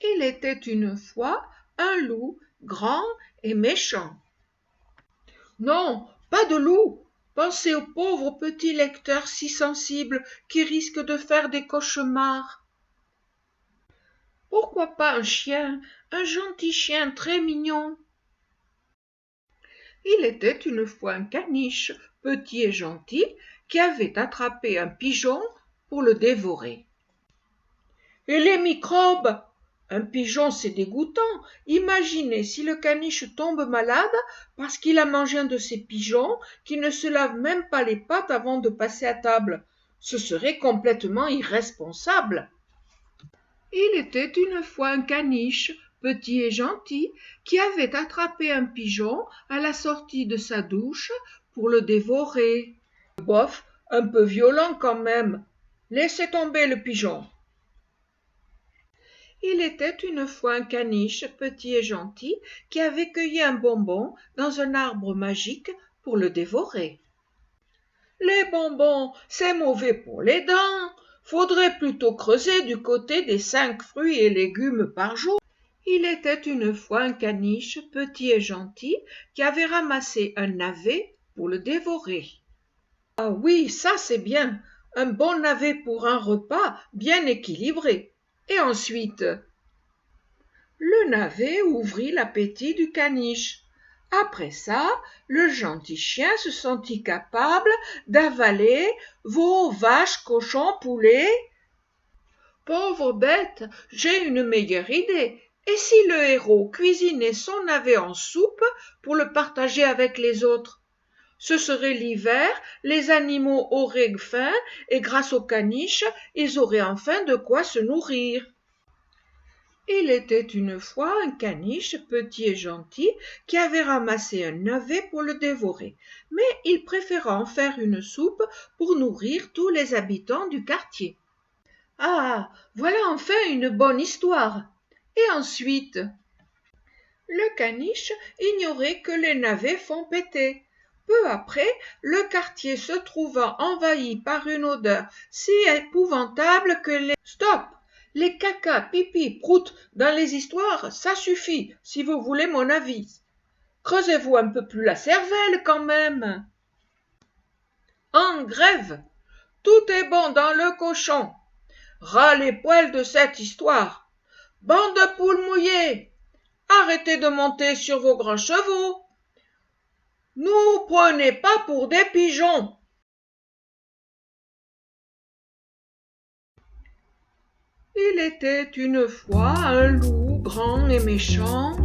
Il était une fois un loup grand et méchant. Non, pas de loup. Pensez au pauvre petit lecteur si sensible qui risque de faire des cauchemars. Pourquoi pas un chien, un gentil chien très mignon? Il était une fois un caniche, petit et gentil, qui avait attrapé un pigeon pour le dévorer. Et les microbes? Un pigeon, c'est dégoûtant. Imaginez si le caniche tombe malade parce qu'il a mangé un de ces pigeons qui ne se lave même pas les pattes avant de passer à table. Ce serait complètement irresponsable. Il était une fois un caniche, petit et gentil, qui avait attrapé un pigeon à la sortie de sa douche pour le dévorer. Bof, un peu violent quand même. Laissez tomber le pigeon. Il était une fois un caniche petit et gentil qui avait cueilli un bonbon dans un arbre magique pour le dévorer. Les bonbons, c'est mauvais pour les dents. Faudrait plutôt creuser du côté des 5 fruits et légumes par jour. Il était une fois un caniche petit et gentil qui avait ramassé un navet pour le dévorer. Ah oui, ça c'est bien. Un bon navet pour un repas bien équilibré. Et ensuite, le navet ouvrit l'appétit du caniche. Après ça, le gentil chien se sentit capable d'avaler veau, vaches, cochons, poulets. Pauvre bête, j'ai une meilleure idée. Et si le héros cuisinait son navet en soupe pour le partager avec les autres? Ce serait l'hiver, les animaux auraient faim et grâce au caniche, ils auraient enfin de quoi se nourrir. Il était une fois un caniche petit et gentil qui avait ramassé un navet pour le dévorer, mais il préféra en faire une soupe pour nourrir tous les habitants du quartier. Ah, voilà enfin une bonne histoire. Et ensuite, le caniche ignorait que les navets font péter. Peu après, le quartier se trouva envahi par une odeur si épouvantable que les... Stop! Les caca, pipi, prout dans les histoires, ça suffit, si vous voulez mon avis. Creusez-vous un peu plus la cervelle quand même. En grève, tout est bon dans le cochon. Ras les poils de cette histoire. Bande de poules mouillées, arrêtez de monter sur vos grands chevaux. Nous prenez pas pour des pigeons. Il était une fois un loup grand et méchant